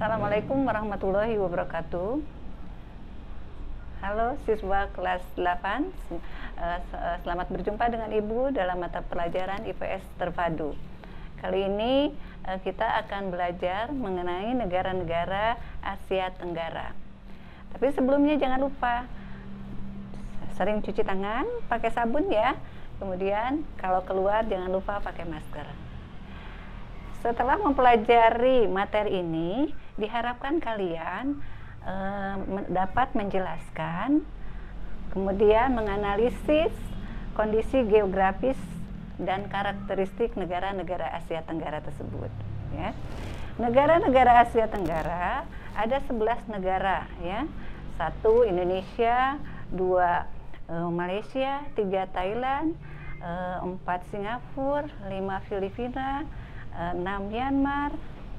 Assalamualaikum warahmatullahi wabarakatuh. Halo siswa kelas 8, selamat berjumpa dengan Ibu dalam mata pelajaran IPS terpadu. Kali ini kita akan belajar mengenai negara-negara Asia Tenggara. Tapi sebelumnya jangan lupa sering cuci tangan, pakai sabun ya. Kemudian kalau keluar jangan lupa pakai masker. Setelah mempelajari materi ini, diharapkan kalian dapat menjelaskan, kemudian menganalisis kondisi geografis dan karakteristik negara-negara Asia Tenggara tersebut. Ya. Negara-negara Asia Tenggara ada 11 negara, ya. 1 Indonesia, 2 Malaysia, 3 Thailand, 4 Singapura, 5 Filipina, 6 Myanmar,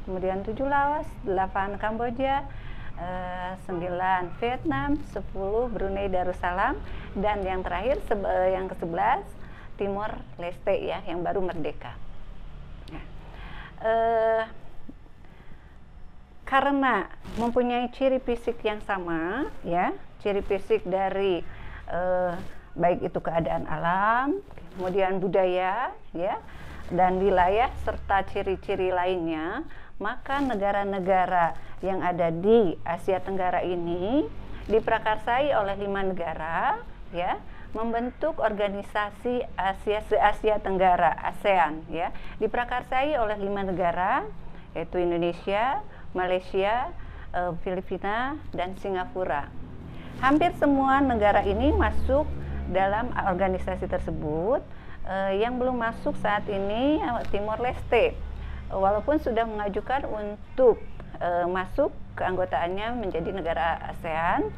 kemudian 7 Laos, 8 Kamboja, 9 Vietnam, 10 Brunei Darussalam, dan yang terakhir yang ke-11 Timor Leste ya, yang baru merdeka. Nah, karena mempunyai ciri fisik yang sama ya, ciri fisik dari baik itu keadaan alam, kemudian budaya ya, dan wilayah serta ciri-ciri lainnya, maka negara-negara yang ada di Asia Tenggara ini diprakarsai oleh 5 negara ya, membentuk organisasi Asia Tenggara ASEAN ya, diprakarsai oleh 5 negara yaitu Indonesia, Malaysia, Filipina, dan Singapura. Hampir semua negara ini masuk dalam organisasi tersebut. Yang belum masuk saat ini Timor Leste, walaupun sudah mengajukan untuk masuk keanggotaannya menjadi negara ASEAN,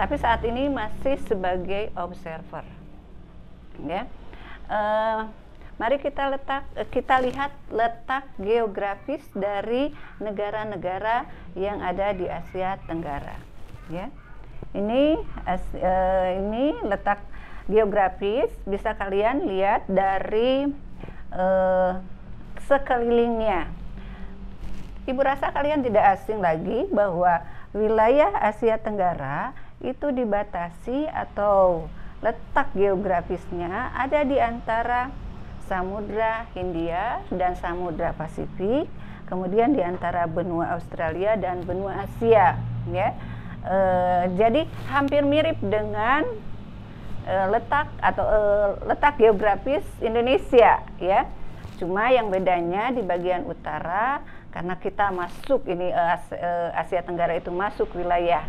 tapi saat ini masih sebagai observer. Ya, mari kita lihat letak geografis dari negara-negara yang ada di Asia Tenggara. Ya, ini letak geografis, bisa kalian lihat dari sekelilingnya. Ibu rasa kalian tidak asing lagi bahwa wilayah Asia Tenggara itu dibatasi atau letak geografisnya ada di antara Samudra Hindia dan Samudra Pasifik, kemudian di antara benua Australia dan benua Asia ya. Jadi hampir mirip dengan letak geografis Indonesia ya, cuma yang bedanya di bagian utara, karena kita masuk ini Asia Tenggara itu masuk wilayah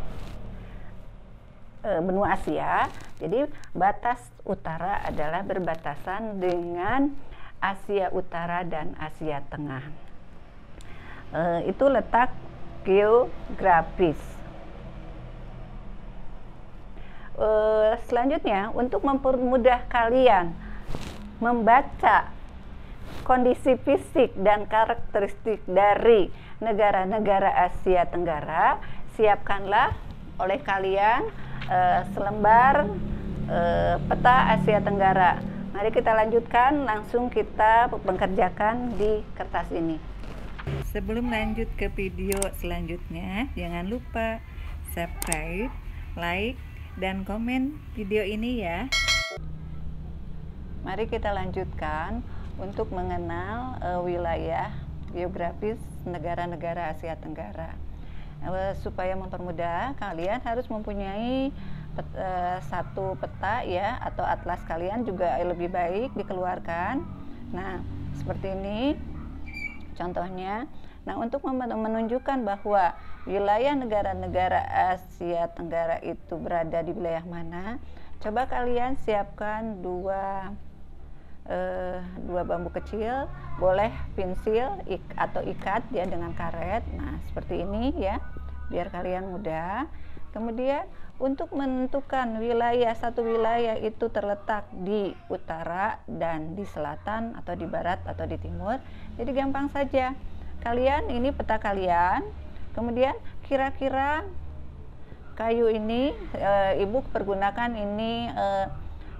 benua Asia, jadi batas utara adalah berbatasan dengan Asia Utara dan Asia Tengah. Itu letak geografis. Selanjutnya, untuk mempermudah kalian membaca kondisi fisik dan karakteristik dari negara-negara Asia Tenggara, siapkanlah oleh kalian selembar peta Asia Tenggara. Mari kita lanjutkan, langsung kita mengerjakan di kertas ini. Sebelum lanjut ke video selanjutnya, jangan lupa subscribe, like, dan komen video ini ya. Mari kita lanjutkan untuk mengenal wilayah geografis negara-negara Asia Tenggara. Supaya mempermudah, kalian harus mempunyai satu peta ya, atau atlas kalian juga lebih baik dikeluarkan. Nah, seperti ini contohnya. Nah, untuk menunjukkan bahwa wilayah negara-negara Asia Tenggara itu berada di wilayah mana, coba kalian siapkan dua bambu kecil, boleh pensil atau ikat ya dengan karet. Nah, seperti ini ya, biar kalian mudah. Kemudian untuk menentukan satu wilayah itu terletak di utara dan di selatan atau di barat atau di timur, jadi gampang saja. Kalian, ini peta kalian, kemudian kira-kira kayu ini ibu pergunakan ini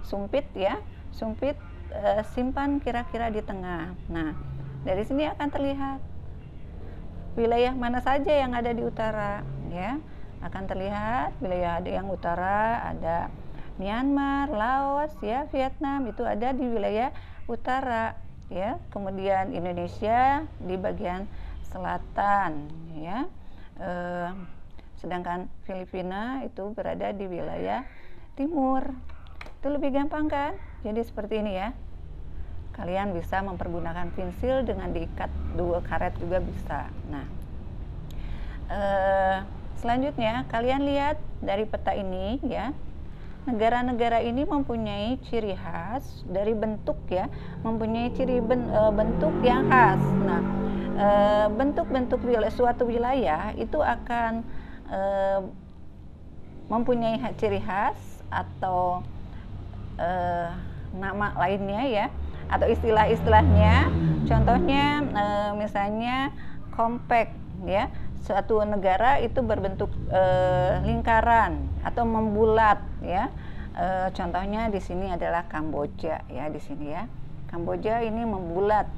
sumpit ya, sumpit, simpan kira-kira di tengah. Nah, dari sini akan terlihat wilayah mana saja yang ada di utara, ya. Akan terlihat wilayah yang utara ada Myanmar, Laos, ya, Vietnam itu ada di wilayah utara, ya. Kemudian Indonesia di bagian selatan, ya. Sedangkan Filipina itu berada di wilayah timur. Itu lebih gampang kan? Jadi seperti ini ya. Kalian bisa mempergunakan pensil dengan diikat 2 karet juga bisa. Nah, selanjutnya kalian lihat dari peta ini ya. Negara-negara ini mempunyai ciri khas dari bentuk ya, mempunyai bentuk yang khas. Nah, bentuk-bentuk suatu wilayah itu akan mempunyai ciri khas atau nama lainnya ya, atau istilah-istilahnya. Contohnya misalnya compact ya, suatu negara itu berbentuk lingkaran atau membulat ya. Contohnya di sini adalah Kamboja ya, di sini ya. Kamboja ini membulat.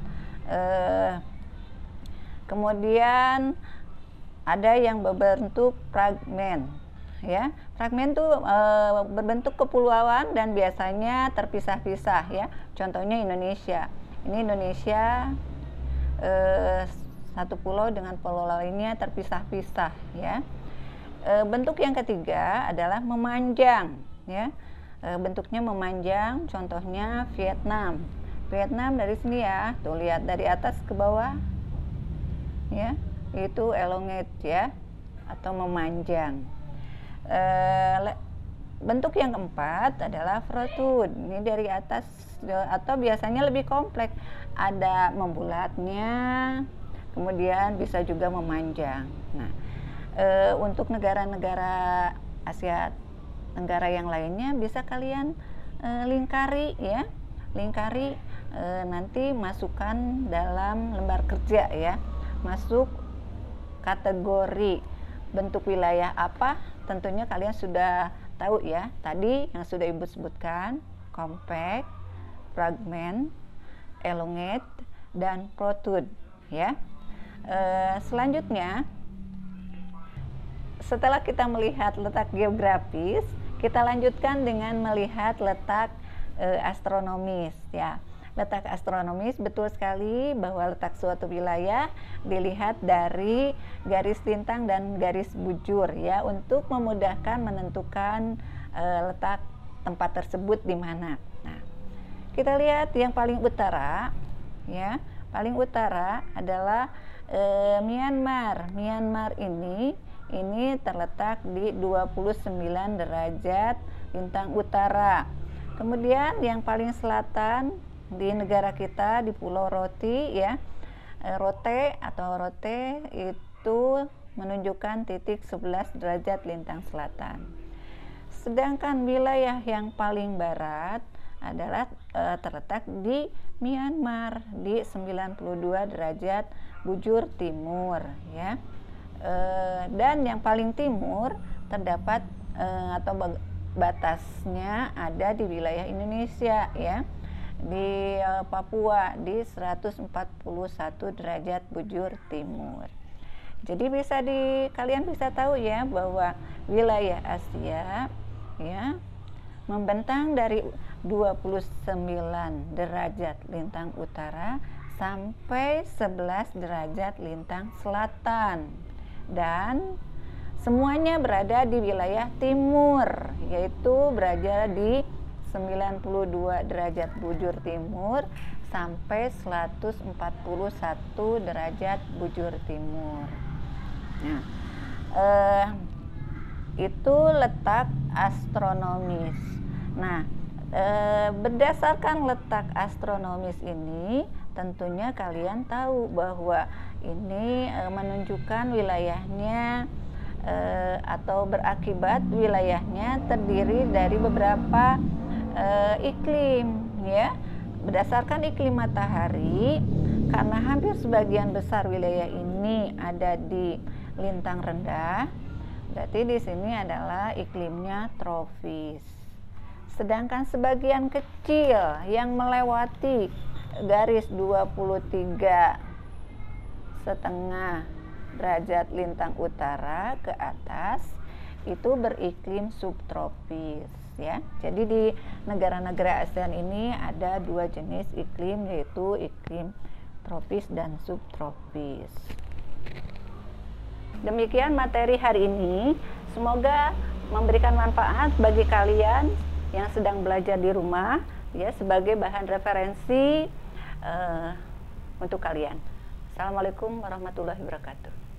Kemudian ada yang berbentuk fragmen ya. Fragmen itu berbentuk kepulauan dan biasanya terpisah-pisah ya. Contohnya Indonesia. Ini Indonesia satu pulau dengan pulau lainnya terpisah-pisah ya. Bentuk yang ketiga adalah memanjang ya. Bentuknya memanjang, contohnya Vietnam. Vietnam dari sini ya, tuh lihat dari atas ke bawah ya, itu elongate ya, atau memanjang. Bentuk yang keempat adalah protrude. Ini dari atas atau biasanya lebih kompleks, ada membulatnya, kemudian bisa juga memanjang. Nah, untuk negara-negara Asia Tenggara yang lainnya bisa kalian lingkari ya, lingkari, nanti masukkan dalam lembar kerja ya. Masuk kategori bentuk wilayah apa, tentunya kalian sudah tahu ya, tadi yang sudah Ibu sebutkan, compact, fragment, elongate, dan protrude ya. Selanjutnya, setelah kita melihat letak geografis, kita lanjutkan dengan melihat letak astronomis ya. Letak astronomis, betul sekali bahwa letak suatu wilayah dilihat dari garis lintang dan garis bujur ya, untuk memudahkan menentukan letak tempat tersebut di mana. Nah, kita lihat yang paling utara ya, paling utara adalah Myanmar. Myanmar ini terletak di 29 derajat lintang utara. Kemudian yang paling selatan di negara kita, di Pulau Rote ya, Rote itu menunjukkan titik 11 derajat lintang selatan. Sedangkan wilayah yang paling barat adalah terletak di Myanmar di 92 derajat bujur timur ya. Dan yang paling timur terdapat atau batasnya ada di wilayah Indonesia ya, di Papua di 141 derajat bujur timur. Jadi kalian bisa tahu ya bahwa wilayah Asia ya membentang dari 29 derajat lintang utara sampai 11 derajat lintang selatan, dan semuanya berada di wilayah timur, yaitu berada di 92 derajat bujur timur sampai 141 derajat bujur timur. Nah, itu letak astronomis. Nah, berdasarkan letak astronomis ini, tentunya kalian tahu bahwa ini menunjukkan wilayahnya atau berakibat wilayahnya terdiri dari beberapa iklim ya. Berdasarkan iklim matahari, karena hampir sebagian besar wilayah ini ada di lintang rendah, berarti di sini adalah iklimnya tropis. Sedangkan sebagian kecil yang melewati garis 23,5 derajat lintang utara ke atas itu beriklim subtropis ya. Jadi di negara-negara ASEAN ini ada dua jenis iklim, yaitu iklim tropis dan subtropis. Demikian materi hari ini, semoga memberikan manfaat bagi kalian yang sedang belajar di rumah ya, sebagai bahan referensi untuk kalian. Assalamualaikum warahmatullahi wabarakatuh.